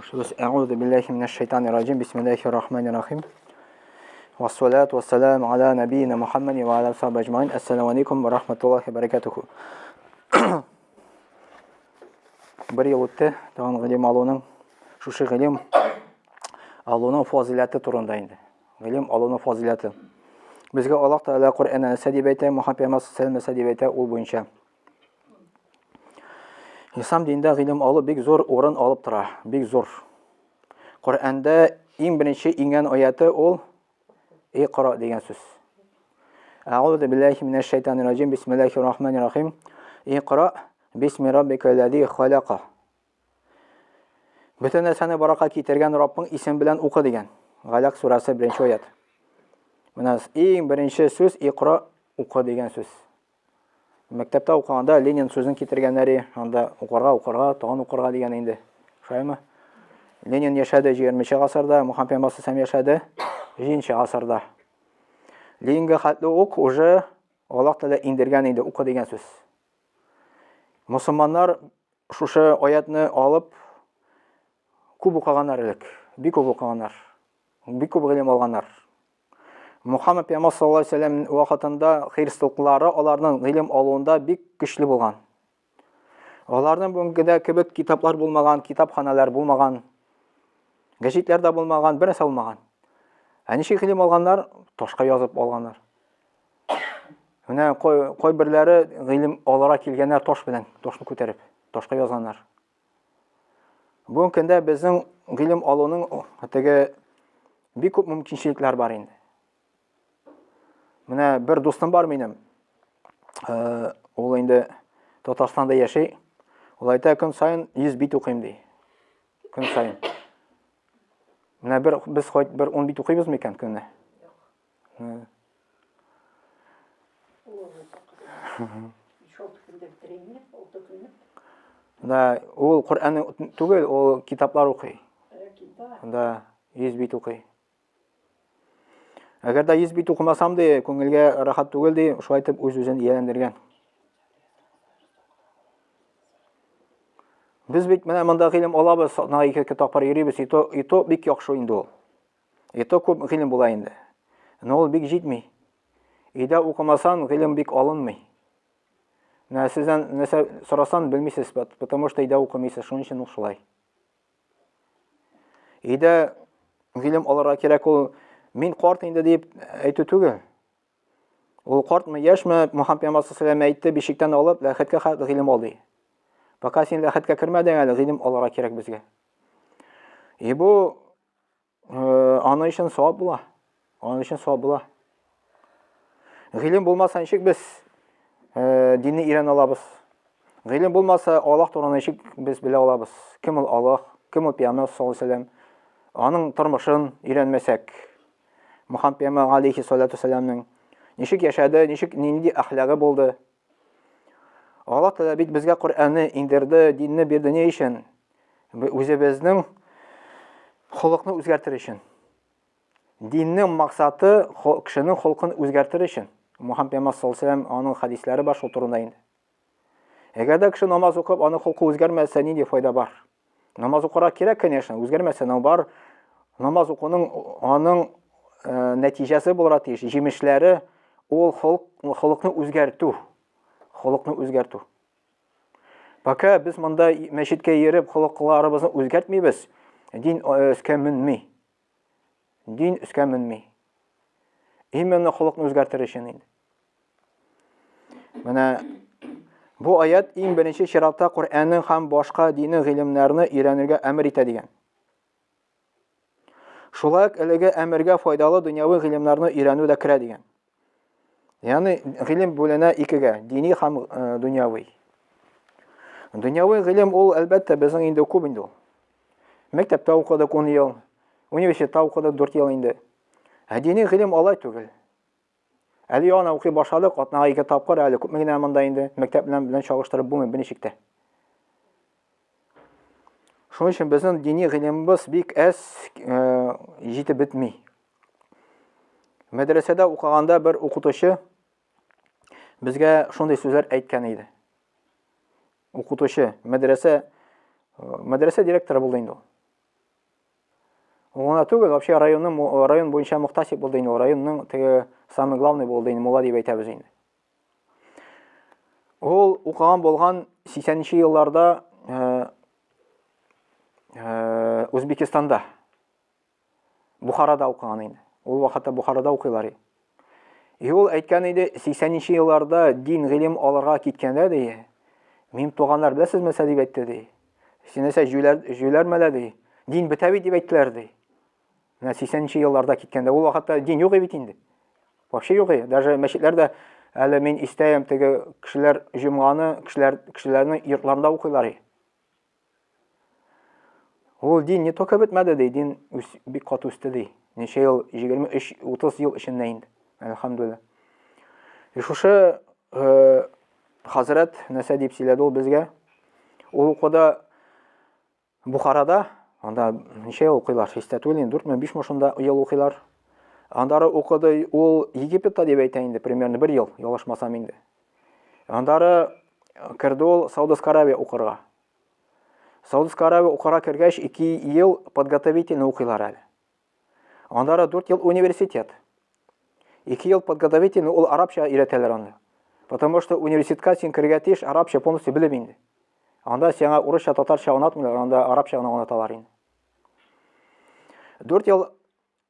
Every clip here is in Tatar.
أعوذ بالله من الشيطان الرجيم بسم الله الرحمن الرحيم والصلاة والسلام على نبينا محمد وعلى آله وصحبه أجمعين. السلام عليكم ورحمة الله وبركاته. Bir yıl o'tdi, tag'in g'ilim oluvning shu g'ilim oluvning fozilati turunda endi. G'ilim oluvning fozilati. Bizga Alloh taolo Qur'onda deb aytadi, Muhammad payg'ambar sollallohu alayhi vasallam deb aytadi, ul bo'yicha. İslam dinida g'ilim olib bek zo'r o'rin olib turadi, bek zo'r. Qur'onda eng birinchi ingan oyati ol Iqro degan so'z. A'udhu billahi minash shaytonir rojim. Bismillahir rohmanir rohim. Iqro bismi robbikal ladzi xalaqa. Butun narsani baroqa keltirgan Robbing ismi bilan o'qi degan. G'alaq surasi 1-oyat. Mana eng birinchi so'z Iqro, o'qi degan so'z. Maktabda o'qiganda Lenin so'zini keltirganlari, onda o'qirga, tog'on o'qirga degan endi. Shaymi? Lenin yashadi 20-asrda, Muhammad payg'ambar sollallohu alayhi vasallam yashadi 7-asrda. Leninga xatni o'q уже Alloh taolo indirgan endi o'qi degan so'z. Musulmonlar shu oyatni olib ko'p o'qiganlar, bek ko'p o'qiganlar, bek ko'p ilm olganlar. Muhammad payg'ambar sollallohu alayhi vasallam vaqtida xristianlar ularning ilm oluvida bek kuchli bo'lgan. Ularning bugünkida kibit kitoblar bo'lmagan, kitobxonalar bo'lmagan, gazetlarda bo'lmagan, bir narsa bo'lmagan. Ani shu ilm olganlar toshqa yozib olganlar. Mana qo'y birlari ilm olara kelganlar tosh bilan, toshni ko'tarib, toshqa yozganlar. Bugungi kunda bizning ilm oluvning hattoga bek ko'p mumkinchiliklar bor endi. Mana bir do'stim bor menim. U endi Tataristonda yashaydi. Ular aytadi, kun sayin 100 bit o'qiyman deydi. Kun sayin. Mana biz bir 10 bit o'qiymizmi ekan kunda? Yo'q. Da, u Qur'onni tugul, u kitoblar o'qiydi. Da 100 bit o'qiydi. Agarda 100 bit o'qimasam de, ko'ngilga rohat tugul de, shu aytib o'z-o'zini yalandirgan. Biz bek mana bunday ilm olamiz, naqi kitoblar yuribmiz, ito bek yaxshi endi u. Ito ko'p ilm bo'la endi. Nol bek yetmay. Ida o'qimasan ilm bek olinmay. Sizdan narsa so'rasan bilmaysiz, потому что ida o'qimaysiz, shuning uchun shulay. Ida ilm olara kerak ol. Men qort endi deb aytib tugul. U qortmi, yoshmi, Muhammad payg'ambar sollallohu alayhi vasallam aytdi, beshikdan olib lahatga ilm oldi. Faqat sen lahatga kirmading, ilm olara kerak bizga. Bu ana uchun savob bo'lar. Ana uchun savob bo'lar. Ilm bo'lmasa nechik biz dinni o'rgana olamiz. Ilm bo'lmasa Alloh to'g'rini nechik biz bila olamiz. Kim ul Alloh, kim ul payg'ambar sollallohu alayhi vasallam. Onun turmushin o'rganmasak, Muhammad payg'ambar alayhi salatu vasallamning nechik yashadi, nechik nindi axloqi bo'ldi. Alloh taolo bizga Qur'onni indirdi, dinni berdi ne uchun? O'zimizning xulqni o'zgartirish uchun. Dinning maqsadi kishining xulqini o'zgartirish uchun. Muhammad payg'ambar sollallohu alayhi vasallam onun hadislari bor shu turida endi. Agarda kishi namoz o'qib, onun xulqi o'zgarmasa, nima foyda bor? Namoz o'qish kerak, конечно, o'zgarmasa nima bor? Namoz o'qining onun natijasi bo'ladi, jimishlari ol xulqni o'zgartirish. Xulqni o'zgartirish. Faqat biz bunda masjidga yerib xulqlarimizni o'zgartmaymiz. Din o'zgarmaydi. Din o'zgarmaydi. Именно xulqni o'zgartirish endi. Mana bu oyat eng birinchi sharoitda Qur'onning ham boshqa diniy ilmlarni o'rganishga amr etadigan. Shulay ilga amirga foydali dunyoviy ilmlarni o'rganishda kiradigan. Ya'ni ilm bo'lana ikkiga, diniy ham dunyoviy. Dunyoviy ilm ol albatta bizning endi ko'p endi. Maktabda o'qidik 10 yil, universitetda o'qidik 4 yil endi. Diniy ilm olay tugul. Ali yana o'qiy boshladik, otnaga kitoblar hali ko'pmagina menda endi maktab bilan chog'ishtirib bo'lmaydi binishikda. Shuning uchun bizning diniy ilmimiz bek yetib bitmay. Madrasada o'qiganda bir o'qituvchi bizga shunday so'zlar aytgan edi. O'qituvchi madrasa direktori bo'ldi endi. Ona түгел, вообще район буенча мөхтәсиб булды инде, районның теге самый главный булды инде, мулла дип әйтәбез инде. Ул укыган булган 80нче елларда Үзбекистанда, Бухарада укыган инде. Ул вакытта Бухарада укыйлар. Ул әйткән иде, 80нче елларда дин гыйлем алырга киткәндә ди, мин туганнар беләсезме дип әйтте ди. Синәсә җүләрмәлә ди. Дин бетә бит дип әйттеләр ди. 80нче елларда киткәндә, ул вакытта дин юк бит инде. Вообще юк. Даже мәчетләрдә әле мин истәем теге кешеләр җомганы, кешеләрнең йортларында укыйлар. Ул дин не только бетмәде ди, дин бик каты үсте ди. Ничә ел, 23-30 ел эчендә инде. Әлхәмдүлилlah. Шушы хәзрәт нәрсә дип сөйләде ул безгә? Ул укыда Бухарада, анда ничә ел укыйлар? 4-5 шунда ел укыйлар. Андары укыды ул Египетта дип әйтә инде, примерно 1 ел, ялгышмасам инде. Андары керде ул Саудовская Аравия укырга. Саудовская Аравия укырга кергәч 2 ел подготовительный укыйлар әле. Андары 4 ел университет. 2 ел подготовительный, ул арабча өйрәтәләр анда. Потому что университетка син кергә тиеш арабча полностью белеп инде. Анда сиңа урысча, татарча аңлатмыйлар, анда арабча гына аңлаталар инде.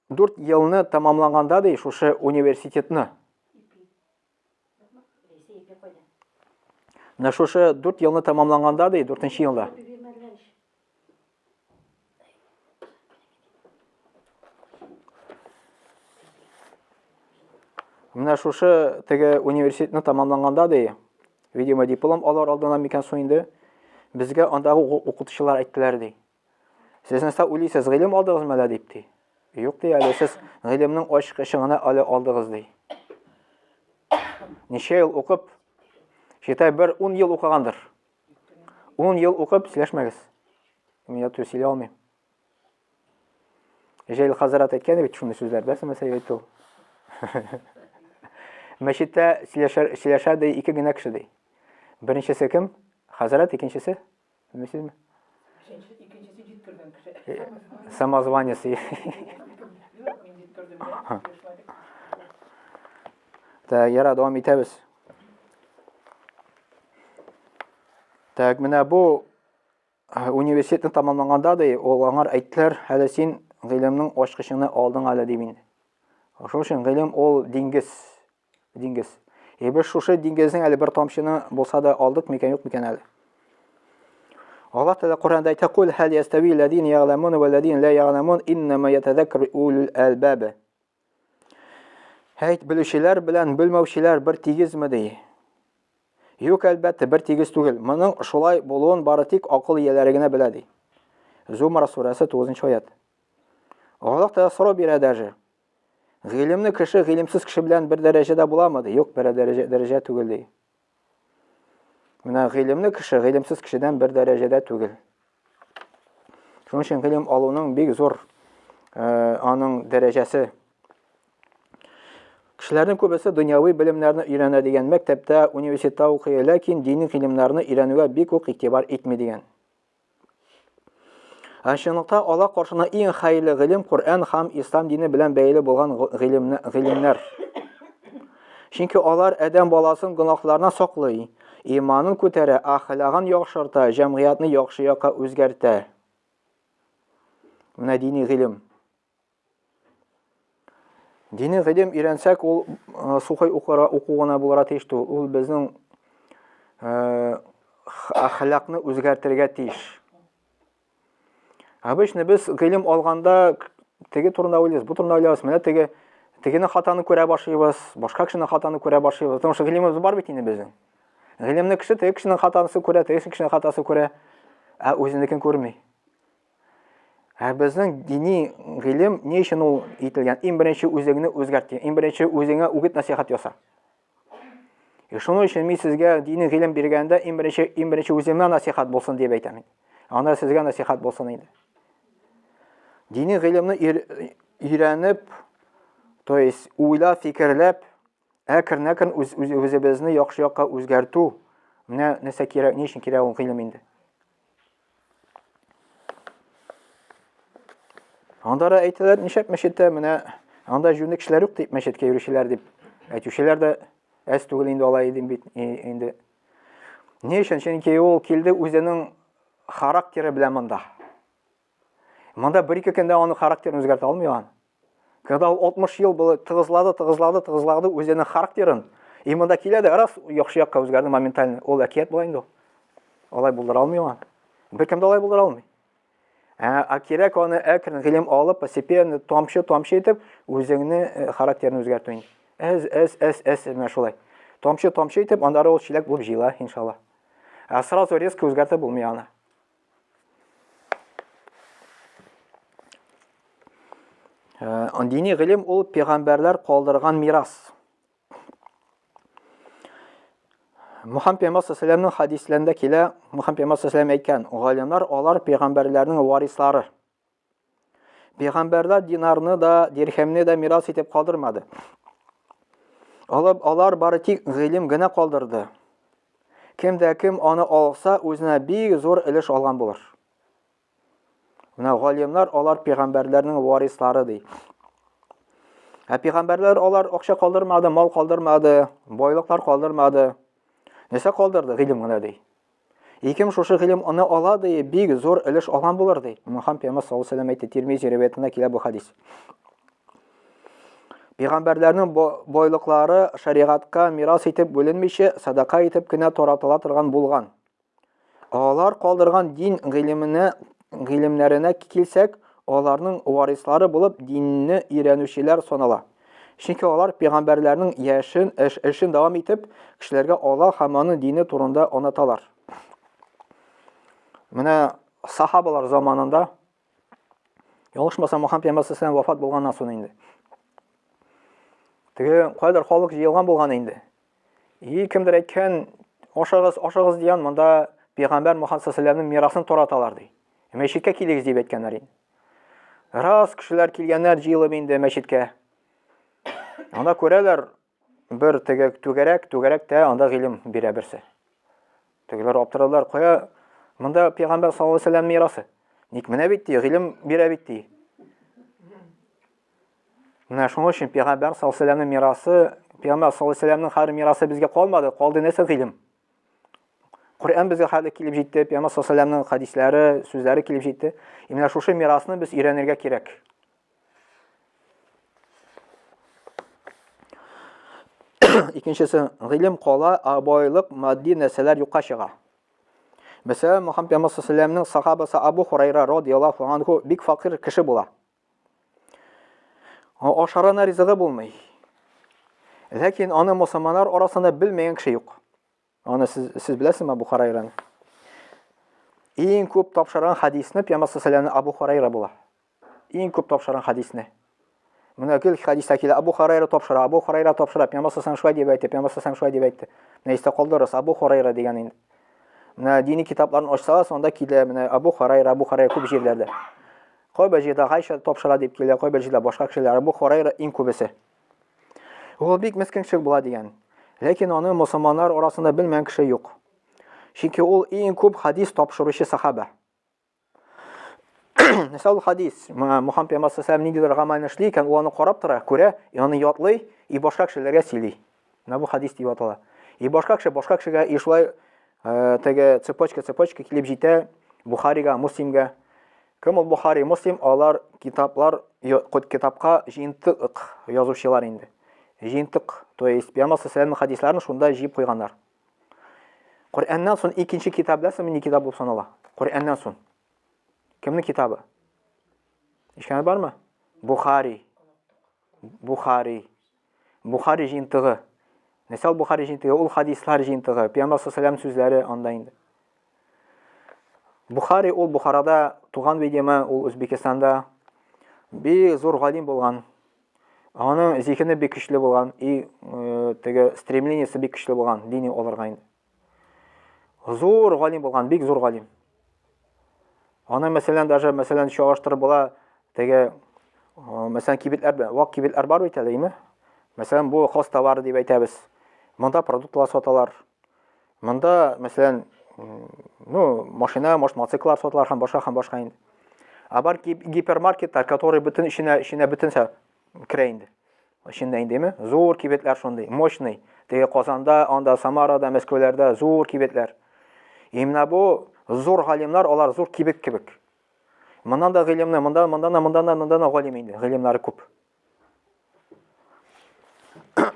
4 елны тамамлаганда ди шушы университетны. Менә шушы 4 елны тамамлаганда ди 4нче елда. Менә шушы теге университетны тамамлаганда ди, видимо, диплом алар алдынан микән соң инде, безгә андагы укытучылар әйттеләр ди. Сез нәрсә уйлыйсыз, гыйлем алдыгызмы әле дип ди. Юк ди, әле сез гыйлемнең ачкычын гына әле алдыгыз ди. Ничә ел укып, шитай 10 ел укыгандыр. 10 ел укып сөйләшмәгез. Мин яту сөйлә алмыйм. Җәйл хәзрәт әйткән бит шундый сүзләр, бәсме әйтә. Мәчеттә сөйләшә ди 2 генә кеше ди. Беренчесе кем? Хәзрәт, икенчесе? Белмисезме? İkincisi Cidkır'dan kişi. Самозванец. Так, яра давам итәбез. Так, менә бу университетны тамамлаганда ди, ул аңар әйттеләр, әле син гыйлемнең ачкычын алдың әле дип инде. Шуның өчен гыйлем ул диңгез. Без шушы диңгезнең әле бер тамчыны булса да алдык микән, юк микән әле. Allah Teala Kur'an'da ayta kul hal yastavi allazina ya'lamun ve allazina la ya'lamun innama yetezekkeru ulul albab. Hayt bilүчеләр белән белмәүчеләр бер тигезме ди? Юк, әлбәттә, бер тигез түгел. Моның шулай булуын бары тик акыл ияләре генә белә ди. Зумар сурәсе 9-нчы аят. Allah Teala сорау бирә даже. Гыйлемне кеше гыйлемсез кеше белән бер дәрәҗәдә буламы ди? Юк, бер дәрәҗә түгел ди. Менә гыйлемне кеше гыйлемсез кешедән бер дәрәҗәдә түгел. Шуның өчен гыйлем алуның бик зур аның дәрәҗәсе. Кешеләрнең күбесе дөньяви белемнәрне өйрәнә дигән мәктәптә, университетта укый, ләкин дини гыйлемнәрне өйрәнүгә бик үк игътибар итми дигән. Чынлыкта Аллаһ каршына иң хәерле гыйлем Коръән һәм Ислам дине белән бәйле булган гыйлемнәр. Чөнки алар адәм баласын гынаһларына саклый, иманын күтәрә, әхлагын яхшырта, җәмгыятьне яхшы якка үзгәртә. Менә дини гыйлем. Дини гыйлем өйрәнсәк, ул сухай укуына булырга тиеш түгел. Ул безнең әхлакны үзгәртергә тиеш. Обычно без гыйлем алганда теге турында уйлыйбыз, бу турында уйлыйбыз. Менә тегене хатаны күрә башлыйбыз, башка кешенең хатаны күрә башлыйбыз. Потому что гыйлемыбыз бар бит инде безнең. Гыйлемне кеше теге кешенең хатасын күрә, теге кешенең хатасын күрә, ә үзенекен күрми. Безнең дини гыйлем ни өчен ул ителгән? Иң беренче үзеңне үзгәртә, иң беренче үзеңә үгет насихат яса. Шуның өчен мин сезгә дини гыйлем биргәндә иң беренче үземә насихат булсын дип әйтәм. Анда сезгә насихат булсын инде. Dini гыйлемне өйрәнеп, то есть уйлап, фикерләп, әкрен-әкрен үзебезне яхшы якка үзгәртү. Менә нәрсә кирәк, ни өчен кирәк ул гыйлем инде. Анда да әйтәләр, нишәп мәчеттә менә анда җүнле кешеләр юк дип мәчеткә йөрүчеләр дип. Әйтүчеләр дә әз түгел инде алай идем бит инде. Ни өчен? Чөнки ул килде үзенең характеры белән монда. Монда бер-ике көндә аның характерын үзгәртә алмый. Когда ул 60 ел булып тыгызлады үзенең характерын. И монда килә дә раз яхшы якка үзгәрде моментально. Ул әкият була инде. Алай булдыра алмый. Беркем дә алай булдыра алмый. Кирәк аны әкрен гыйлем алып, постепенно тамчы итеп үзеңне характерын үзгәртү инде. Әз менә шулай. Тамчы итеп андары ул чиләк булып җыела иншалла. Сразу резко үзгәртә булмый аны. Дини гыйлем ул пәйгамбәрләр калдырган мирас. Мөхәммәд пәйгамбәр саллаллаһу хадисләрендә килә, Мөхәммәд пәйгамбәр саллаллаһу әйткән, галимнар алар пәйгамбәрләрнең варислары. Пәйгамбәрләр динарны да, дирхемне дә мирас итеп калдырмады. Алар бары тик гыйлем генә калдырды. Кем аны алса, үзенә бик зур өлеш алган булыр. Менә галимнар алар пәйгамбәрләрнең варислары ди. Пәйгамбәрләр алар акча калдырмады, мал калдырмады, байлыклар калдырмады. Нәрсә калдырды? Гыйлем генә ди. Кем шушы гыйлем аны ала ди, бик зур өлеш алган булыр ди. Мөхәммәд пәйгамбәр саллаллаһу алейһи ва сәллям әйтте, Тирмизи риваятында килә бу хадис. Пәйгамбәрләрнең байлыклары шаригатка мирас итеп бүленмичә, садака итеп кенә таратыла торган булган. Алар калдырган дин гыйлемнәренә килсәк, аларның варислары булып динне өйрәнүчеләр санала. Чөнки алар пәйгамбәрләрнең эшен дәвам итеп, кешеләргә Аллаһ һәм аның дине турында аңлаталар. Менә сахабалар заманында, ялгышмасам, Мөхәммәд пәйгамбәр саллаллаһу алейһи ва сәллям вафат булганнан соң инде. Теге кайдар халык җыелган булган инде. Кемдер әйткән, ашыгыз дигән, монда пәйгамбәр Мөхәммәд саллаллаһу алейһи ва сәллямның мирасын тараталар ди. Мәчеткә килегез дип әйткәннәр инде. Раз кешеләр килгәннәр җыелып инде мәчеткә. Анда күрәләр, бер теге түгәрәктә анда гыйлем бирә берсе. Тегеләр аптырадылар, кая монда пәйгамбәр саллаллаһу алейһи ва сәллям мирасы. Ник менә бит ди, гыйлем бирә бит ди. Менә шуның өчен пәйгамбәр саллаллаһу алейһи ва сәллямның мирасы, пәйгамбәр саллаллаһу алейһи ва сәллямның хәр мирасы безгә калмады, калды нәрсә гыйлем. Коръән безгә хәле килеп җитте, пәйгамбәр саллаллаһу алейһи ва сәллямның хадисләре, сүзләре килеп җитте. Менә шушы мирасны без өйрәнергә кирәк. Икенчесе, гыйлем кала, байлык, матди нәрсәләр юкка чыга. Мәсәлән, Мөхәммәд пәйгамбәр саллаллаһу алейһи ва сәллямның сахабасы Абу Хурайра радиллаһу анһу бик факир кеше була. Ашарына ризыгы булмый. Ләкин аны мусламаннар арасында белмәгән кеше юк. Аны сез беләсезме Абу Хурайраны? Иң күп тапшырган хадисне пәйгамбәр саллаллаһу алейһи ва сәллям Абу Хурайра була. Иң күп тапшырган хадисне. Менә гел хадиста килә, Абу Хурайра тапшыра, пәйгамбәр саллаллаһу алейһи ва сәллям шулай дип әйтте, пәйгамбәр саллаллаһу алейһи ва сәллям шулай дип әйтте. Менә истә калдырырсыз, Абу Хурайра дигән инде. Менә дини китапларын ачсагыз, анда килә менә Абу Хурайра күп җирләрдә. Кайбер җирдә Гайша тапшыра дип килә, кайбер җирдә башка кешеләр, Абу Хурайра иң күбесе. Ул бик мескин кеше була дигән. Ләкин аны мусламаннар арасында белмәгән кеше юк. Чөнки ул иң күп хадис тапшыручы сахаба. Нәсәл хадис, Мөхәммәд пәйгамбәр саллаллаһу алейһи ва сәллям нидер гамәлне эшли икән, ул аны карап тора, күрә, аны ятлый, и башка кешеләргә сөйли. Менә бу хадис дип атала. И башка кешегә ишлай теге цепочка килеп җитә Бухарига, Муслимга. Кем ул Бухари, Муслим, алар китапка җыентык язучылар инде. Җыентык, то есть пәйгамбәр саллаллаһу алейһи ва сәллямның хадисларын шунда җыеп куйганнар. Коръәннән соң икенче китап беләсезме ни китап булып санала? Коръәннән соң. Кемнең китабы? Ишкәне бармы? Бухари җыентыгы. Нәсәл Бухари җыентыгы, ул хадислар җыентыгы, пәйгамбәр саллаллаһу алейһи ва сәллям сүзләре анда инде. Бухари ул Бухарада туган видеме, ул Үзбекстанда бик зур галим булган. Аның зихене бик көчле булган, и теге стремлениесе бик көчле булган дини алырга инде. Зур галим булган, бик зур галим. Аны мәсәлән чагыштырып була, теге мәсәлән кибетләр, вак кибетләр бар бит әле, мәсәлән бу хос товары дип әйтәбез. Монда продуктлар саталар. Монда мәсәлән, машина, мотоцикллар саталар һәм башка инде. Бар гипермаркетлар, которые бөтен içine бөтенсә керә инде. Içində индеме? Зур кибетләр шундый, мощный. Теге Казанда, анда Самарада, Мәскәүләрдә зур кибетләр. Именно бу зур галимнар, алар зур кибет кебек. Моннан да гыйлемне, мондан галим инде, гыйлемнары күп.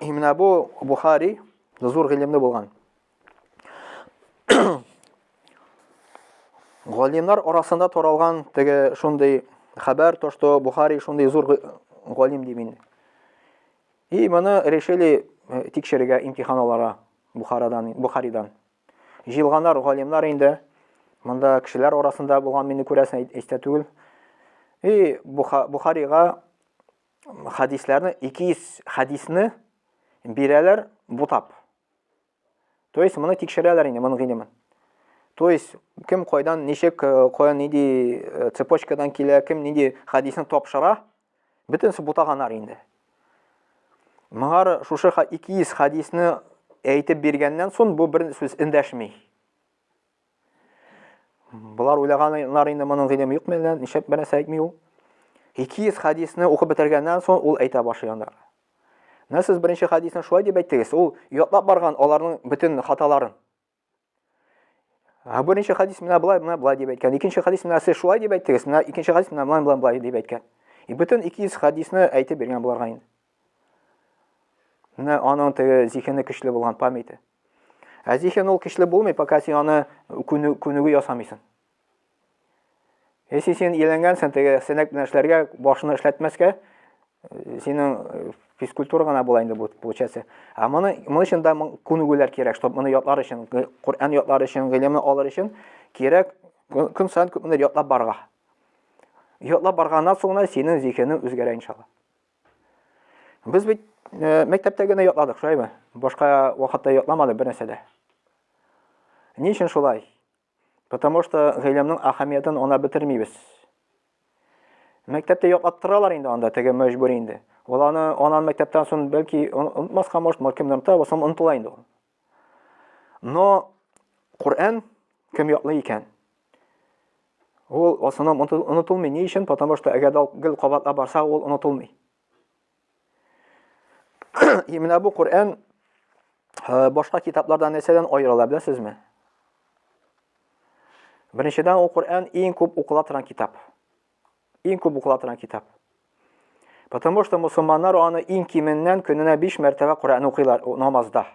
Именно бу Бухари зур гыйлемле булган. Галимнар арасында таралган теге шундый хәбәр, то что Бухари шундый зур галим дип инде. И моны решили тикшерергә имтиханларга Бухаридан. Җыелганнар галимнар инде. Монда кешеләр арасында булган мине күрәсен әйтә түгел. И Бухарига хадисләрне 200 хадисны бирәләр бутап. То есть моны тикшерәләр инде моны гыйлемен. То есть кем кайдан ничек каян нинди цепочкадан килә, кем нинди хадисны тапшыра, бөтенсе бутаганнар инде. Моңар шушы 200 хадисны әйтеп биргәннән соң бу бер сүз эндәшми. Булар уйлаганнар инде моның гыйлеме юк менә, ничек бер нәрсә әйтми ул. 200 хадисны укып бетергәннән соң ул әйтә башлыганнар. Менә сез беренче хадисны шулай дип әйттегез, ул ятлап барган аларның бөтен хаталарын. Беренче хадис менә булай дип әйткән, икенче хадис менә сез шулай дип әйттегез, менә икенче хадис менә булай дип әйткән. И бөтен 200 хадисны әйтеп биргән буларга инде. Менә аның теге зихене көчле булган памяте. Зихен ул көчле булмый, пока син аны күнүгү ясамыйсың. Если син иленгәнсең теге сенек белән эшләргә, башны эшләтмәскә, синең физкультура гына була инде бу получается. Моны өчен дә күнүгүләр кирәк, чтобы моны ятлар өчен, Коръән ятлар өчен, гыйлемне алыр өчен кирәк көн саен күпмедер ятлап барга. Ятлап барганнан соң синең зихенең үзгәрә иншалла. Без бит мәктәптә генә ятладык, шулаймы? Башка вакытта ятламадык бер нәрсәдә. Ни өчен шулай? Потому что гыйлемнең әһәмиятен ана бетермибез. Мәктәптә ятлаттыралар инде анда, теге мәҗбүр инде. Ул анан мәктәптән соң бәлки унутмаска может, кемдер уnuта, булсам унутыла инде ул. Но Коръән кем ятлый икән? Ул асына унутылмый. Ни өчен? Потому что әгәр гел кабатлап барса, ул унутылмый. Именно бу Коръән башка китаплардан нәрсәдән аерыла, беләсезме? Беренчедән ул Коръән иң күп укыла торган китап. Иң күп укыла торган китап. Потому что мусульманнар аны иң киминнән көненә 5 мәртәбә Коръән укыйлар намазда.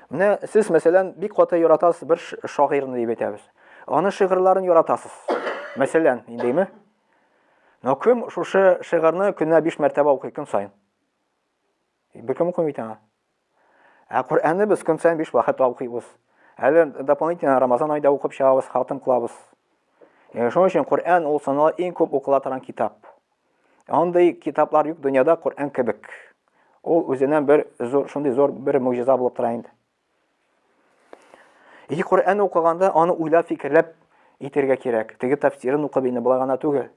Менә сез мәсәлән бик каты яратасыз бер шагыйрьне дип әйтәбез. Аны шигырьләрен яратасыз. Мәсәлән, индеме? Но кем шушы шигырьне көненә 5 мәртәбә укый көн саен? Беркем укый бит аны. Коръәнне без көн саен 5 вакыт укыйбыз. Әле дополнительно Рамазан айда укып чыгабыз, хатым кылабыз. Шуның өчен Коръән ул санала иң күп укыла торган китап. Андый китаплар юк дөньяда Коръән кебек. Ул үзеннән бер шундый зур бер мөгъҗиза булып тора инде. Коръән укыганда аны уйлап фикерләп итәргә кирәк. Теге тафсирын укып инде була гына түгел.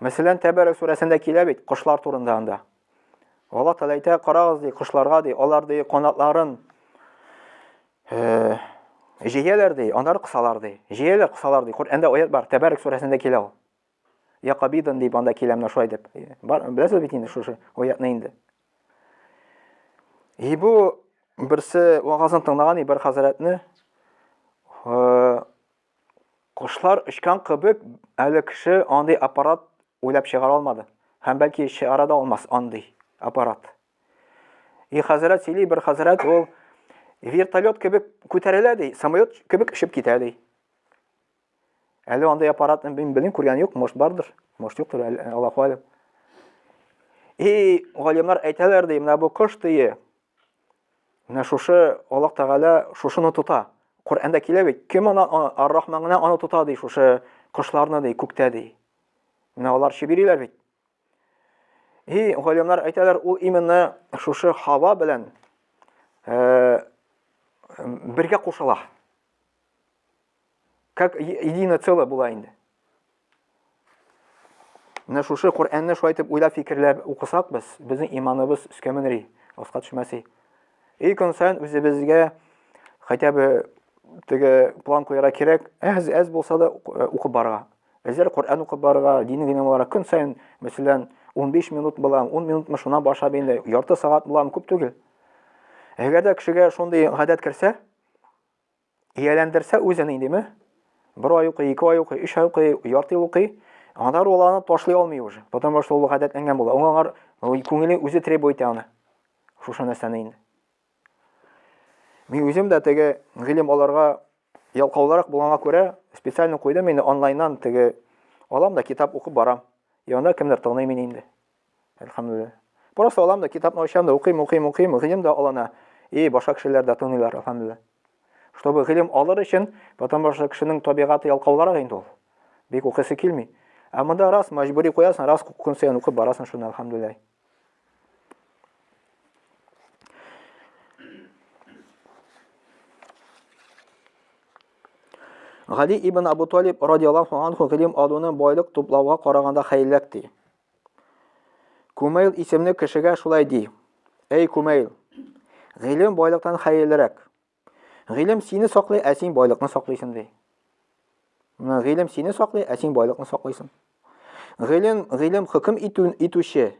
Мәсәлән, Тәбәрәк сүрәсендә килә бит кошлар турында анда. Алла Тәгалә әйтә, карагыз ди кошларга ди, алар ди канатларын җыялар ди, аннары кысалар ди. Җыялар, кысалар ди. Коръәндә аят бар, Тәбәрәк сүрәсендә килә ул. Яқабидан дип анда киләмне шулай дип. Беләсез бит инде шушы аятны инде. Бу берсе вагызын тыңлаган бер хәзрәтне кошлар очкан кебек әле кеше андый аппарат уйлап чыгара алмады. Һәм бәлки чыгара да алмас андый аппарат. Хәзрәт сөйли, бер хәзрәт ул вертолет кебек күтәрелә ди, самолет кебек очып китә ди. Әле андый аппаратны белмим, күргән юк, может бардыр, может юктыр, Аллаһу алим. Галимнар әйтәләр ди, менә бу кош тие. Менә шушы Аллаһ Тәгалә шушыны тута. Коръәндә килә бит, кем Ар-Рахман гына аны тута ди, шушы кошларны ди, күктә ди. Менә алар шибириләр бит. Галимнар әйтәләр, ул именно шушы һава белән бергә кушыла. Как единое целое була инде. Менә шушы Коръәнне шулай итеп уйлап фикерләп укысак без, безнең иманыбыз үскәменри, аска төшмәси. Көн саен үзебезгә хотя бы теге план куярга кирәк. Әз булса да укып барырга. Әзер Коръән укып барырга, дини гыйлемларга көн сайын, мәсәлән, 15 минут булам, 10 минутмы шуннан башлап инде, ярты сагать булам, күп түгел. Әгәр дә кешегә шундый гадәт керсә, ияләндерсә үзен индеме? 1 ай укый, 2 ай укый, 3 ай укый, ярты ел укый, анда ул аны ташлый алмый уже. Потому что ул гадәтләнгән була. Аңар күңеле үзе требует аны. Шушы нәрсәне инде. Мин үзем дә теге гыйлем аларга ялкаулырак булганга күрә, специально куйдым инде онлайннан теге алам да китап укып барам. Янда кемдер тыңлый мине инде. Әлхәмдүлиллаһ. Просто алам да китапны ачам да укыйм, гыйлем дә алана. И башка кешеләр дә тыңлыйлар, әлхәмдүлиллаһ. Чтобы гыйлем алыр өчен, потому что кешенең табигаты ялкаулырак инде ул. Бик укыйсы килми. Ә монда раз мәҗбүри куясың, раз көн саен укып барасың шуны, әлхәмдүлиллаһ. Гали ибн Абу Талиб радиллаһу анху гыйлем алуны байлык туплауга караганда хәйләк ди. Кумайл исемле кешегә шулай ди. Эй Кумайл, гыйлем байлыктан хәерлерәк. Гыйлем сине саклый, ә син байлыкны саклыйсың ди. Гыйлем сине саклый, ә син байлыкны саклыйсың. Гыйлем хөкем итүче.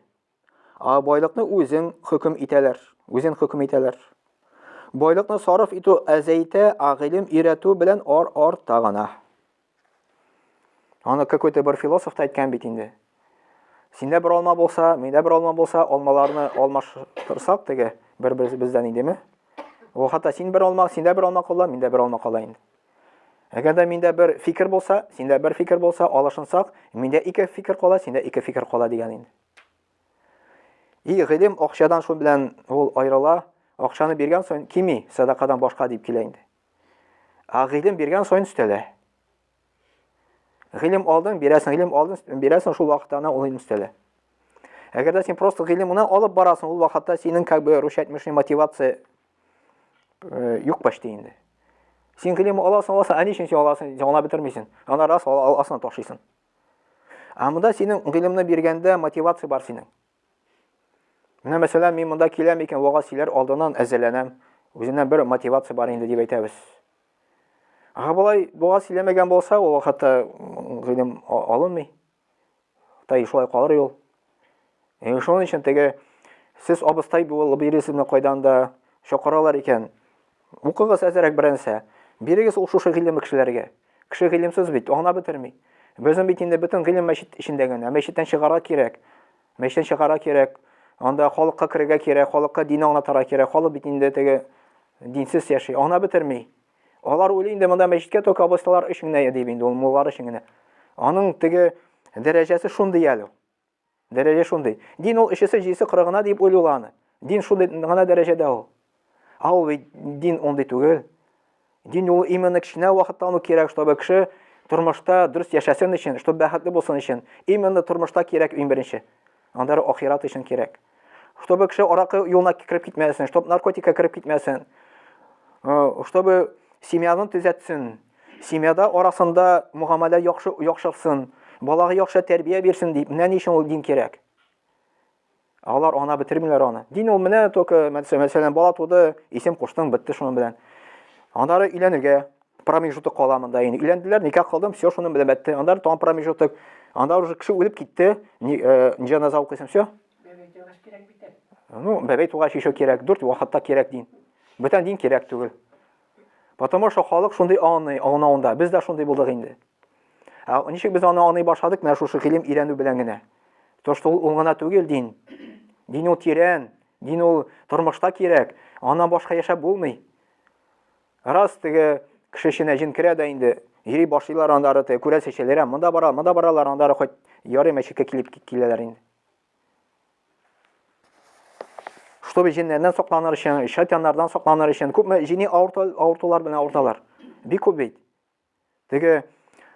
Байлыкны үзең хөкем итәләр. Байлыкны сарыф итү әзәйтә, гыйлем өйрәтү белән артагана. Аны какой-то бер философ әйткән бит инде. Синдә бер алма булса, миндә бер алма булса, алмаларны алмаштырсак теге бер-беребездән индеме? Ул хәтта син бер алма, синдә бер алма кала, миндә бер алма кала инде. Әгәр дә миндә бер фикер булса, синдә бер фикер булса, алышынсак, миндә ике фикер кала, синдә ике фикер кала дигән инде. И гыйлем акчадан шул белән ул айрыла. Акчаны биргән саен кими, садакадан башка дип килә инде. Гыйлем биргән саен үстәлә. Гыйлем алдың, бирәсең, шул вакытта аны ул үстәлә. Әгәр дә син просто гыйлемне алып барасың, ул вакытта синең как бы рушайтмышный мотивация юк почти инде. Син гыйлем аласың, әни өчен син аласың, аңлап бетермисең. Аны раз аласың, ташлыйсың. Монда синең гыйлемне биргәндә мотивация бар синең. Менә мәсәлән, мин монда киләм икән, вагасиләр алдыннан әзерләнәм. Үзеннән бер мотивация бар инде дип әйтәбез. Булай вагасиләмәгән булса, ул вакытта гыйлем алынмый. Тай шулай калыр ул. Шуның өчен теге сез абыстай булып бирәсезме кайдан да чакыралар икән. Укыгыз әзрәк беренсә. Бирегез ул шушы гыйлем кешеләргә. Кеше гыйлемсез бит, аңлап бетерми. Безнең бит инде бөтен гыйлем мәчет эчендә генә. Мәчеттән чыгарга кирәк. Анда халыкка керергә кирәк, халыкка дин аңлатырга кирәк. Халык бит инде теге динсез яши, аңлап бетерми. Алар уйлый инде монда мәчеткә только абысталар өчен генә дип инде, ул муллар өчен генә. Аның теге дәрәҗәсе шундый әле. Дәрәҗә шундый. Дин ул ишесе җисе кырыгына дип уйлыйлар аны. Дин шундый гына дәрәҗәдә ул. Ул дин ондай түгел. Дин ул именно кешенә вакытта аны кирәк, чтобы кеше тормышта дөрес яшәсен өчен, чтобы бәхетле булсын өчен. Именно тормышта кирәк иң беренче. Анда ахират өчен кирәк. Чтобы кеше аракы юлына кирип китмәсен, чтобы наркотикка кирип китмәсен. Чтобы семьяны төзәтсен. Семьяда арасында муамәлә яхшырсын, балага яхшы тәрбия бирсен дип, менә ни өчен ул дин кирәк. Алар ана бетермиләр аны. Дин ул менә только мәсәлән бала туды, исем куштың, битте шуның белән. Андары өйләнергә промежуток кала монда инде. Өйләнделәр, никах кылдым, все шуның белән бетте. Андары там промежуток. Анда уже кеше үлеп китте. Җаназа укыйсың, все. Бәбәй тугач еще кирәк, 4 вакытта кирәк дин. Бүтән дин кирәк түгел. Потому что халык шундый аңлауда. Без дә шундый булдык инде. Ничек без аны аңлый башладык, менә шушы гыйлем өйрәнү белән генә. То что ул гына түгел дин. Дин ул тирән, дин ул тормышта кирәк. Аннан башка яшәп булмый. Раз теге кеше эченә җин керә дә инде, йөри башлыйлар андары теге күрәсәчәләр, монда баралар андары хоть ярый мәчеткә киләләр инде. Чтобы җиннәрдән сакланыр өчен, шайтаннардан сакланыр өчен күпме җини авыртулар белән авырталар. Бик күп бит. Теге,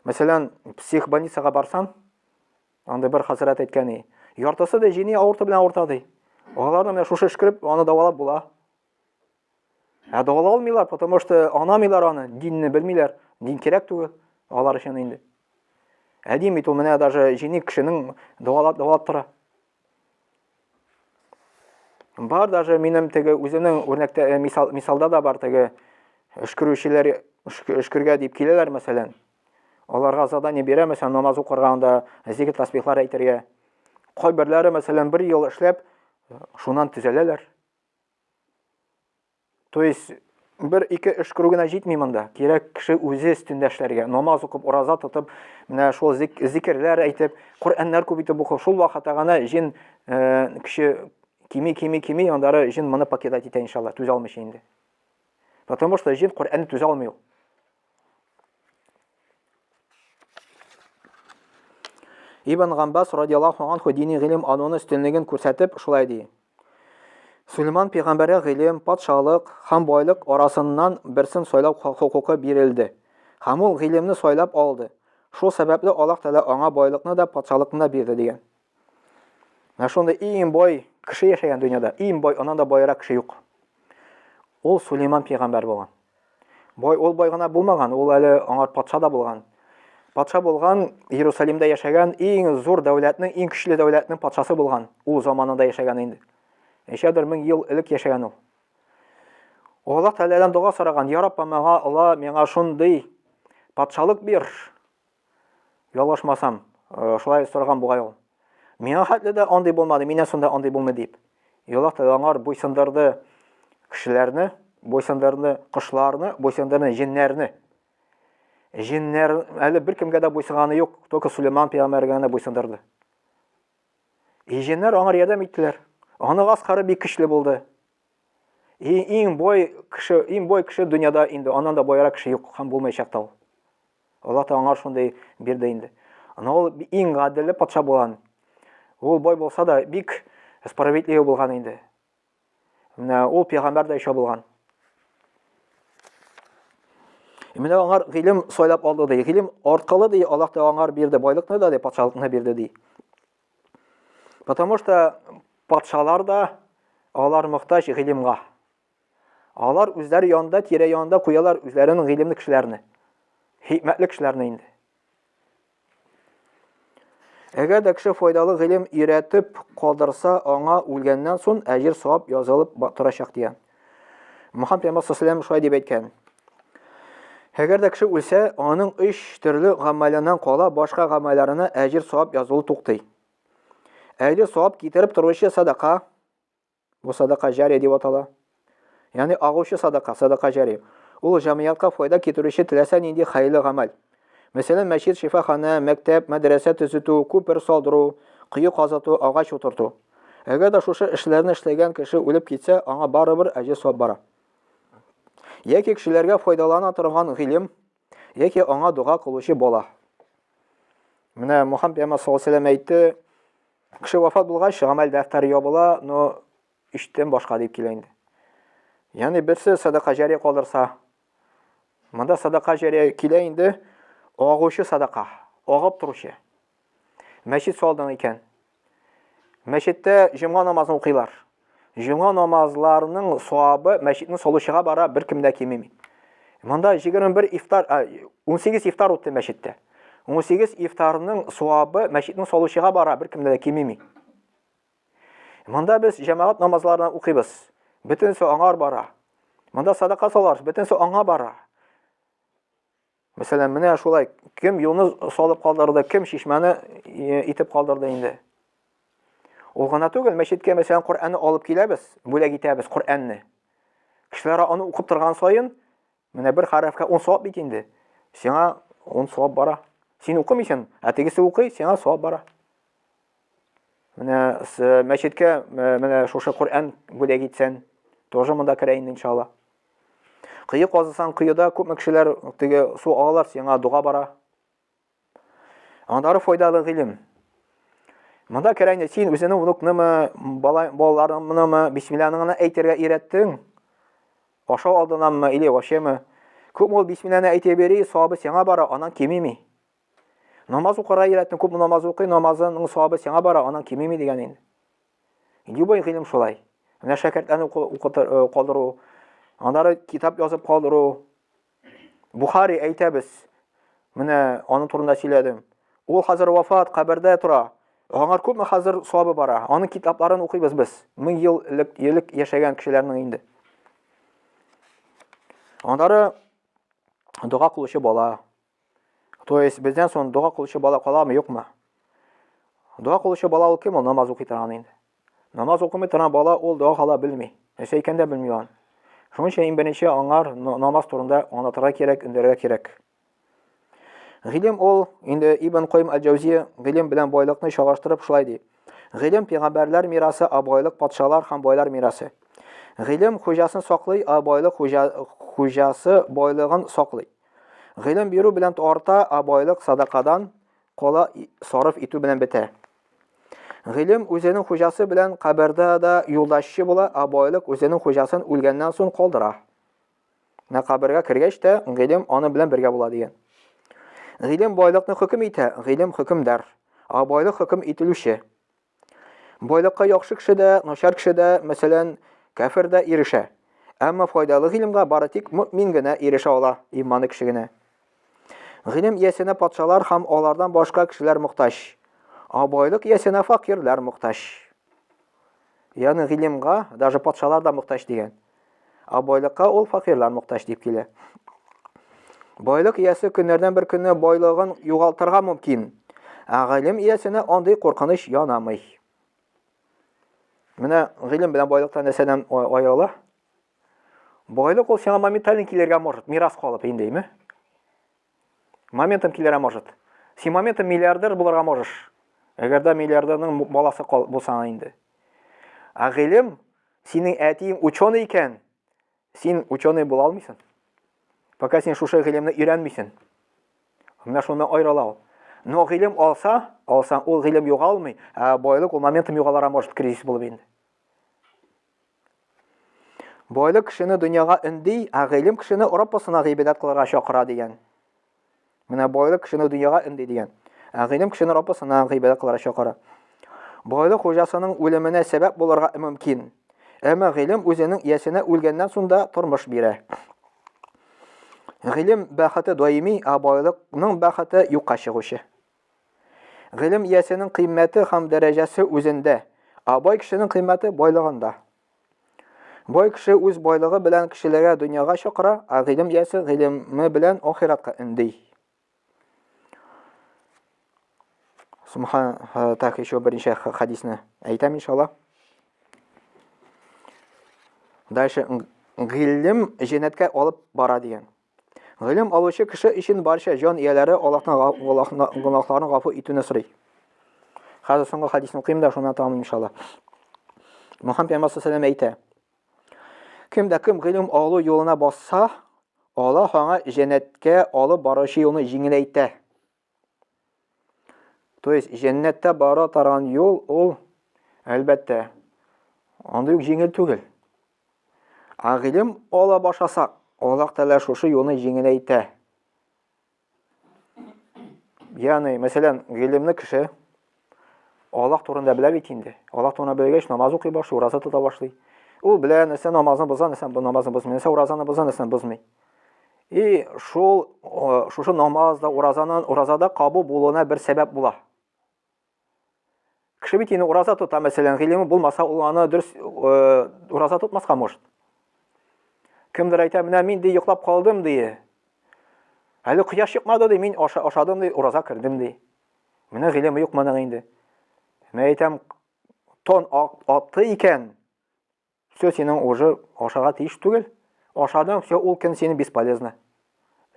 мәсәлән, психбольницага барсаң, анда бер хәзрәт әйткән, яртысы да җини авырту белән авырта ди. Аларны менә шушы эшкереп, аны давалап була. Давалап алмыйлар, потому что анамыйлар аны, динне белмиләр, дин кирәк түгел алар өчен инде. Дин бит ул менә даже җини кешенең давалап тора. Бар даже минем теге үземнең үрнәктә мисалда да бар теге Өшкерүчеләр өшкергә дип киләләр, мәсәлән. Аларга задание бирә, мәсәлән, намаз укырганда, зикр тасбихлар әйтергә. Кайберләре, мәсәлән, 1 ел эшләп, шуннан төзәләләр. То есть, 1-2 эш күрү генә җитми монда. Кирәк кеше үзе өстендә эшләргә. Намаз укып, ураза тотып, менә шул зикрләр әйтеп, Коръәннәр күп итеп укып, шул вакытта гына җин кеше кими, андары җин моны покидать итә иншалла, түзә алмыйча инде. Потому что җин Коръәнне түзә алмый ул. Ибн Гамбас радиллаһу анху дини гыйлем алуны өстенлеген күрсәтеп шулай ди. Сулейман пәйгамбәргә гыйлем, патшалык һәм байлык арасыннан берсен сайлау хукукы бирелде. Һәм ул гыйлемне сайлап алды. Шул сәбәпле Аллаһ Тәала аңа байлыкны да, патшалыкны да бирде дигән. Менә шунда иң бай кеше яшәгән дөньяда, иң бай, аннан да байрак кеше юк. Ул Сулейман пәйгамбәр булган. Ул бай гына булмаган, ул әле аңар патша да булган. Патша булган, Иерусалимдә яшәгән, иң зур дәүләтнең, иң көчле дәүләтнең патшасы булган. Ул заманында яшәгән инде. Ничәдер 1000 ел элек яшәгән ул. Аллаһ Тәаләдән дуга сораган: "Я Рабб, миңа шундый патшалык бир." Ялгышмасам, шулай сораган бугай ул. Миңа хәтле дә андый булмады, минә сонда андый булмый дип. Аллаһ Тәала аңар буйсындырды кешеләрне, буйсындырды кошларны, буйсындырды җиннәрне. Җиннәр әле беркемгә дә буйсынганы юк, только Сулейман пәйгамбәргә генә буйсындырды. Җиннәр аңар ярдәм иттеләр. Аның аскары бик көчле булды. Иң бай кеше дөньяда инде, аннан да байрак кеше юк, һәм булмаячак та ул. Аллаһ Тәала аңар шундай бирде инде. Аны ул иң гаделле патша булган. Ул бай булса да бик справедливый булган инде. Менә ул пәйгамбәр дә ишә булган. Менә аңар гыйлем сайлап алды ди. Гыйлем аркылы ди Аллаһ Тәала аңар бирде, байлыкны да, патшалыкны бирде ди. Потому что патшалар да алар мохтаҗ гыйлемгә. Алар үзләре янында, тирә янында куялар үзләренең гыйлемле кешеләрне. Хикмәтле кешеләрне инде. Әгәр дә кеше файдалы гыйлем өйрәтеп калдырса, аңа үлгәннән соң әҗир савап язылып торачак дигән. Мөхәммәд пәйгамбәр саллаллаһу шулай дип әйткән. Әгәр дә кеше үлсә, аның 3 төрле гамәленнән кала, башка гамәлләренә әҗир савап язылу туктый. Әҗир савап китереп торучы садака, бу садака җария дип атала. Ягъни агучы садака җария. Ул җәмгыятькә файда китерүче теләсә нинди хәйле гамәл. Мәсәлән, мәчет, шифахана, мәктәп, мәдрәсә төзетү, күпер салдыру, кыю казыту, агач утырту. Әгәр дә шушы эшләрне эшләгән кеше үлеп китсә, аңа барыбер әҗир савап бара. Яки кешеләргә файдалана торган гыйлем, яки аңа дуга кылучы бала. Менә Мөхәммәд пәйгамбәр саллаллаһу алейһи ва сәллям әйтте, кеше вафат булгач, гамәл дәфтәре ябыла, но иштән башка дип килә инде. Ягъни берсе садака җария калдырса, монда садака җария килә инде, агучы садака, агып торучы. Мәчет салдан икән. Мәчеттә җомга намазын укыйлар. Җомга намазларының савабы мәчетнең салучыга бара, беркем дә кимеми. Монда 21 ифтар, 18 ифтар үтте мәчеттә. 18 ифтарның савабы мәчетнең салучыга бара, беркем дә кимеми. Монда без җәмәгать намазларын укыйбыз. Бөтенсе аңар бара. Монда садака салар, бөтенсе аңа бара. Мәсәлән, менә шулай, кем юлны салып калдырды, кем шишмәне итеп калдырды инде. Ул гына түгел, мәчеткә мәсәлән Коръәнне алып киләбез, бүләк итәбез Коръәнне. Кешеләр аны укып торган саен, менә бер хәрефкә 10 савап бит инде. Сиңа 10 савап бара. Син укымыйсың, тегесе укый, сиңа савап бара. Менә мәчеткә менә шушы Коръән бүләк итсәң, тоже монда керә инде иншалла. Кыю казысан, кыюда күп кешеләр теге су алалар, сиңа дуга бара. Андары файдалы гыйлем. Монда керә инде син үзеңнең внукнымы, балаларыңнымы бисмиллаһны әйтергә өйрәттең. Ашау алдынанмы или вашемы? Күп ул бисмиллаһны әйтә бери, савабы сиңа бара, анан кимеми. Намаз укырга өйрәттең, күп намаз укый, намазының савабы сиңа бара, анан кимеми дигән инде. Любой гыйлем шулай. Менә шәкертләрне калдыру, андары китап язып калдыру. Бухари әйтәбез. Менә аның турында сөйләдем. Ул хәзер вафат, кабердә тора. Аңар күпме хәзер савабы бара. Аның китапларын укыйбыз без. 1000 ел элек яшәгән кешеләрнең инде. Аннары дуга кылучы бала. То есть бездән соң дуга кылучы бала каламы, юкмы? Дуга кылучы бала ул кем? Ул намаз укый торган инде. Намаз укымый торган бала ул дуга кыла белми. Нәрсә икән дә белми ул. Шуның өчен иң беренче аңар намаз турында аңлатырга кирәк, өндәргә кирәк. Гыйлем ул инде Ибн Кайм аль-Җаузия гыйлем белән байлыкны чагыштырып шулай ди. Гыйлем пәйгамбәрләр мирасы, абайлык патшалар һәм байлар мирасы. Гыйлем хуҗасын саклый, абайлык хуҗасы байлыгын саклый. Гыйлем бирү белән арта, абайлык садакадан кала сарыф итү белән бетә. Гыйлем үзенең хуҗасы белән кабердә дә юлдашчы була, абайлык үзенең хуҗасын үлгәннән соң калдыра. Менә кабергә кергәч тә гыйлем аны белән бергә була дигән. Гыйлем байлыкны хөкем итә, гыйлем хөкемдар, абайлык хөкем ителүче. Байлыкка яхшы кеше дә, начар кеше дә, мәсәлән, кафир дә ирешә. Әмма файдалы гыйлемгә бары тик мөмин генә ирешә ала, иманы кеше генә. Гыйлем иясенә патшалар һәм алардан башка кешеләр мохтаҗ. Абайлык иясенә факирләр мохтаҗ. Ягъни гыйлемгә даже патшалар да мохтаҗ дигән. Абайлыкка ул факирлар мохтаҗ дип килә. Байлык иясе көннәрдән бер көнне байлыгын югалтырга мөмкин. Ә гыйлем иясенә андый куркыныч янамый. Менә гыйлем белән байлыктан нәрсәдән аерыла? Байлык ул сиңа моментально килергә может, мирас калып индейме? Моментом килергә может. Син моментом миллиардер булырга можешь. Әгәр дә миллиардерның баласы булсаң инде. Ә гыйлем синең әтиң ученый икән, син ученый була алмыйсың. Пока син шушы гыйлемне өйрәнмисең. Менә шуны аерыла ул. Но гыйлем алсаң ул гыйлем югалмый, ә байлык ул моментом югалара может, кризис булып инде. Байлык кешене дөньяга инди, ә гыйлем кешене Раббысына гыйбадәт кылырга чакыра дигән. Менә байлык кешене дөньяга инди дигән. Ә гыйлем кешене Раббысына гыйбадәт кылырга чакыра. Байлык хуҗасының үлеменә сәбәп булырга мөмкин. Әмма гыйлем үзенең иясенә үлгәннән соң да тормыш бирә. Гыйлем бәхете даими, ә байлыкның бәхете юкка чыгучы. Гыйлем иясенең кыйммәте һәм дәрәҗәсе үзендә, ә бай кешенең кыйммәте байлыгында. Бай кеше үз байлыгы белән кешеләргә дөньяга чакыра, ә гыйлем иясе гыйлеме белән ахиратка инди. Так, еще беренче хадисны әйтәм иншалла. Дальше гыйлем җәннәткә алып бара дигән. Гыйлем алучы кеше өчен барча җан ияләре Аллаһның гөнаһларын гафу итүне сорый. Хәзер соңгы хадисны укыйм да шуны тамам иншалла. Мөхәммәд пәйгамбәр саллаллаху алейһи әйтә: Кем дә кем гыйлем алу юлына басса, Аллаһ аңа җәннәткә алып баручы юлны җиңеләйтә. То есть җәннәттә бара торган юл ул әлбәттә андый ук җиңел түгел. Ә гыйлем ала башласак, Аллаһ Тәгалә шушы юлны җиңеләйтә. Ягъни, мәсәлән, гыйлемне кеше Аллаһ турында белә бит инде. Аллаһ турында белгәч, намаз укый башлый, ураза тота башлый. Ул белә, нәрсә намазны боза, нәрсә намазны бозмый, нәрсә уразаны боза, нәрсә бозмый. И шушы намазда, уразада кабул булуына бер сәбәп була. Кеше бит инде ураза тота, мәсәлән, гыйлеме булмаса, ул аны дөрес ураза тотмаска может. Кемдер әйтә, менә мин ди йоклап калдым ди. Әле кояш чыкмады ди, мин ашадым ди, ураза кирдем ди. Менә гыйлеме юк моның инде. Мен әйтәм, тон атты икән, все синең уже ашарга тиеш түгел. Ашадың, все ул көн сине бесполезно.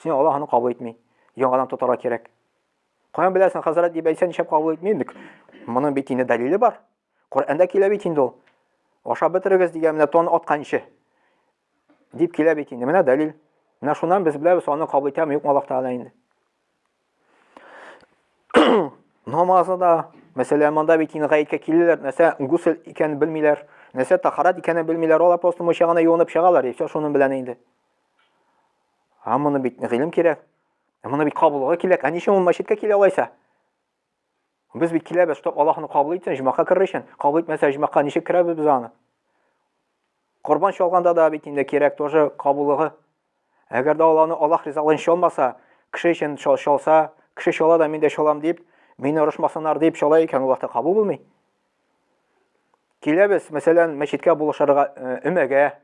Син Аллаһ аны кабул итми. Яңадан тотарга кирәк. Каян беләсең, хәзрәт дип әйтсәң, ничек кабул итмидек? Моның бит инде дәлиле бар. Коръәндә килә бит инде ул. Ашап бетерегез дигән менә тон атканчы. Дип килә бит инде. Менә дәлил. Менә шуннан без беләбез, аны кабул итәме юкмы Аллаһ Тәгалә инде. Намазы да, мәсәлән, монда бит инде гаеткә киләләр, нәрсә гусл икәнен белмиләр, нәрсә тахарат икәнен белмиләр, алар просто мөшәгана юынып чыгалар, и все шуның белән инде. Моны бит гыйлем кирәк. Моны бит кабулга кирәк. Ә ничек ул мәчеткә килә алайса? Без бит киләбез, чтоб Аллаһны кабул итсен, җмәгә керер өчен. Кабул итмәсә, җмәгә ничек керәбез без аны? Корбан чалганда да бит инде кирәк тоже кабулыгы. Әгәр дә Аллаһ ризалыгын чалмаса, кеше өчен чалса, кеше чала да мин дә чалам дип, мине орышмасыннар дип чала икән, Аллаһта кабул булмый. Киләбез, мәсәлән, мәчеткә булышырга өмәгә.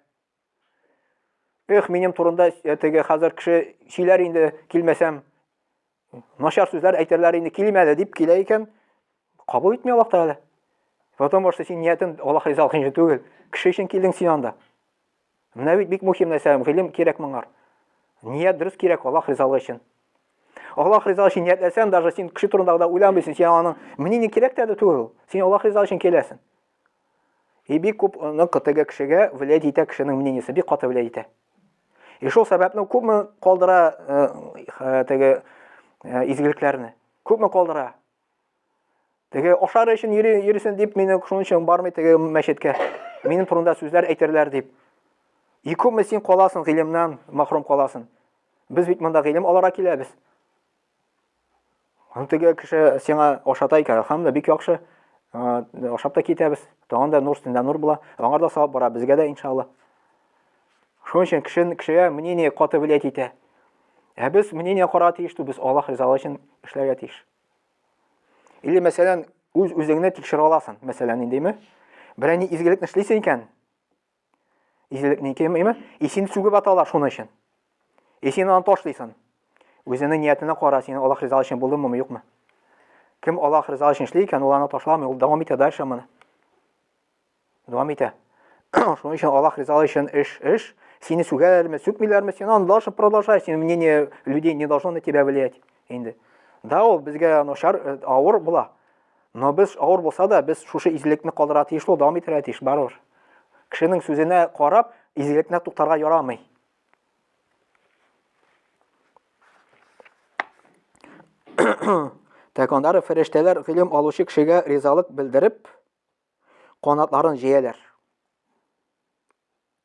Минем турында теге хәзер кеше сөйләр инде, килмәсәм, начар сүзләр әйтерләр инде, килмәде дип килә икән, кабул итми Аллаһ Тәгалә. Потому что син ниятен Аллаһ ризалыгы өчен түгел, кеше өчен килдең син анда. Менә бит бик мөһим нәрсә, гыйлем кирәк моңар. Ният дөрес кирәк Аллаһ ризалыгы өчен. Аллаһ ризалыгы өчен ниятләсәң, даже син кеше турында да уйламыйсың, син аның менә кирәк тә түгел. Син Аллаһ ризалыгы өчен киләсең. Бик күп теге кешегә влиять итә кешенең мнениесе, бик каты влиять итә. Шул сәбәпне күпме калдыра теге изгелекләрне. Күпме калдыра. Теге ашар өчен йөрисен дип, мине шуның өчен бармый теге мәчеткә. Минем турында сүзләр әйтерләр дип. Күпме син каласың гыйлемнән, мәхрүм каласың. Без бит монда гыйлем алырга киләбез. Теге кеше сиңа ашата икән, һәм бик яхшы. Ашап та китәбез. Тагын да нур өстендә нур була. Аңар да савап бара, безгә дә иншалла. Шуның өчен кешегә мнение каты влиять итә. Без мнение кара тиеш, без Аллаһ ризалыгы өчен эшләргә тиеш. Или мәсәлән, үзеңне тикшерә аласың. Мәсәлән, индеме? Берәни изгелекне эшлисең икән. Изгелекне икәнме? Син сүгеп аталар шуның өчен. Син аны ташлыйсың. Үзенең ниятенә кара, син Аллаһ ризалыгы өчен булдыңмы, юкмы? Кем Аллаһ ризалыгы өчен эшли икән, ул аны ташламый, ул дәвам итә дальше моны. Дәвам итә. Шуның өчен Аллаһ ризалыгы өчен эш, сине сүгәләрме, сүкмиләрме, син аны должен продолжать, син мнение людей не должно на тебя влиять. Инде. Да, ул безгә начар, авыр була. Но без авыр булса да, без шушы изгелекне калдыра тиеш, ул дәвам итәргә тиеш, барыбер. Кешенең сүзенә карап, изгелекне туктарга ярамый. Тәкъвандары фәрештәләр гыйлем алучы кешегә ризалык белдереп, канатларын җәяләр.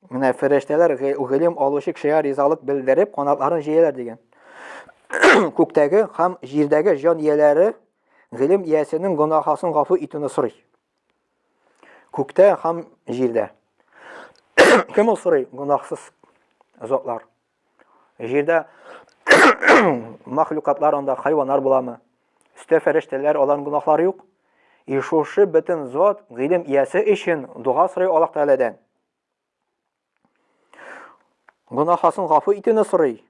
Менә фәрештәләр гыйлем алучы кешегә ризалык белдереп, канатларын җәяләр дигән. Күктәге һәм җирдәге җан ияләре гыйлем иясенең гөнаһын гафу итүне сорый. Күктә һәм җирдә. Кем ул сорый? Гөнаһсыз затлар. Җирдә мәхлукатлар, анда хайваннар буламы? Өстә фәрештәләр, аларның гөнаһлары юк. Шушы бөтен зат гыйлем иясе өчен дуга сорый Аллаһ Тәгаләдән. Гөнаһын гафу итүне сорый.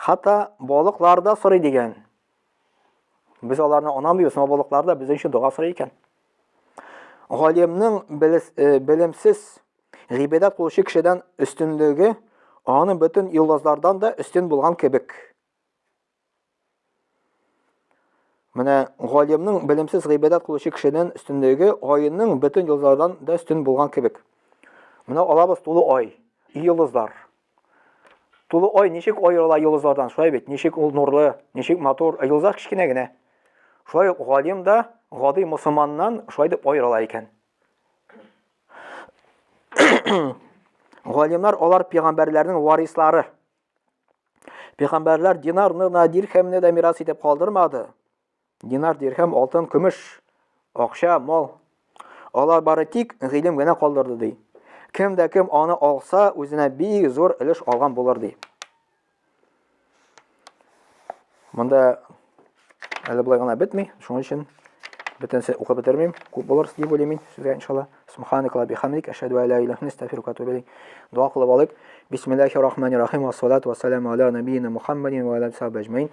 Хәтта балыкларда сорый дигән. Без аларны анамыйбыз, но балыкларда безнең өчен дуга сорый икән. Галимнең белемсез гыйбадәт кылучы кешедән өстенлеге аның бөтен йолдызлардан да өстен булган кебек. Менә галимнең белемсез гыйбадәт кылучы кешедән өстенлеге айның бөтен йолдызлардан да өстен булган кебек. Менә алабыз тулы ай, йолдызлар. Тулы ай ничек аерыла йолдызлардан? Шулай бит, ничек ул нурлы, ничек матур, йолдызлар кичкенә генә. Шулай галим да гади мусламаннан шулай дип аерыла икән. Галимнар алар пәйгамбәрләрнең варислары. Пәйгамбәрләр динарны, дирхемне дә мирас итеп калдырмады. Динар, дирхем, алтын, көмеш, акча, мал. Алар бары тик гыйлем генә калдырды ди. Кем дә кем аны алса, үзенә бик зур өлеш алган булыр ди. Монда әле булай гына бетми, шуның өчен бөтенсе укып бетермим. Күп булыр дип уйлыйм сезгә иншалла. Субханакалла бихамдик, ашһаду ан ла илаха илля анта, астагфирука ва атубу илейк. Дуа кылып алыйк. Бисмиллаһир-рахманир-рахим. Ва салату ва саламу аля набийина Мухаммадин ва аля алиhi аҗмаин.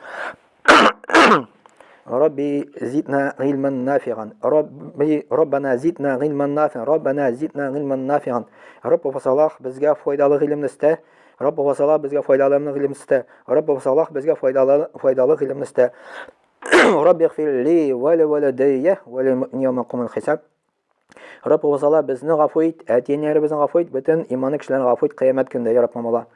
ربي زدنا علما نافعا ربنا زدنا علما نافعا ربنا زدنا علما نافعا رب وصلاح безгә файдалы гыйлем истә رب وصلاح безгә файдалы гыйлем истә رب وصلاح безгә файдалы гыйлем истә رب اغفر لي ولوالدي ولمن يوم يقوم الحساب رب وصلاح безне гафу ит, әтиәннәребезне гафу ит, бөтен иманлы кешеләрне гафу ит кыямәт көндә, я Раббым Алла.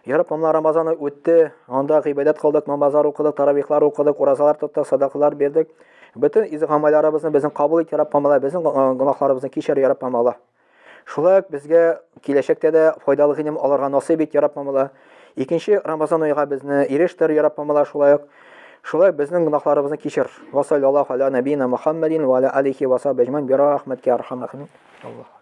Ya Rabbim, Ramazan'ı ötті, anda gıйбадат кылдык, намазлар укыдык, таравихлар укыдык, уразалар тоттык, садакалар бердик. Bütün изгамаларыбызны безнең кабул ит, я Раббым Алла, безнең гөнаһларыбызны кичер, я Раббым Алла. Шулай безгә киләчәктә дә файдалы гыйлем алырга насыйп ит, я Раббым Алла. Икенче Рамазан айга безне ирештер, я Раббым Алла, шулай безнең гөнаһларыбызны кичер. Ва саллаллаху аля набийина Мухаммадин ва аля алихи ва сахбиhi әҗмәин би рахмәткә архамәр рахим. Аллаһ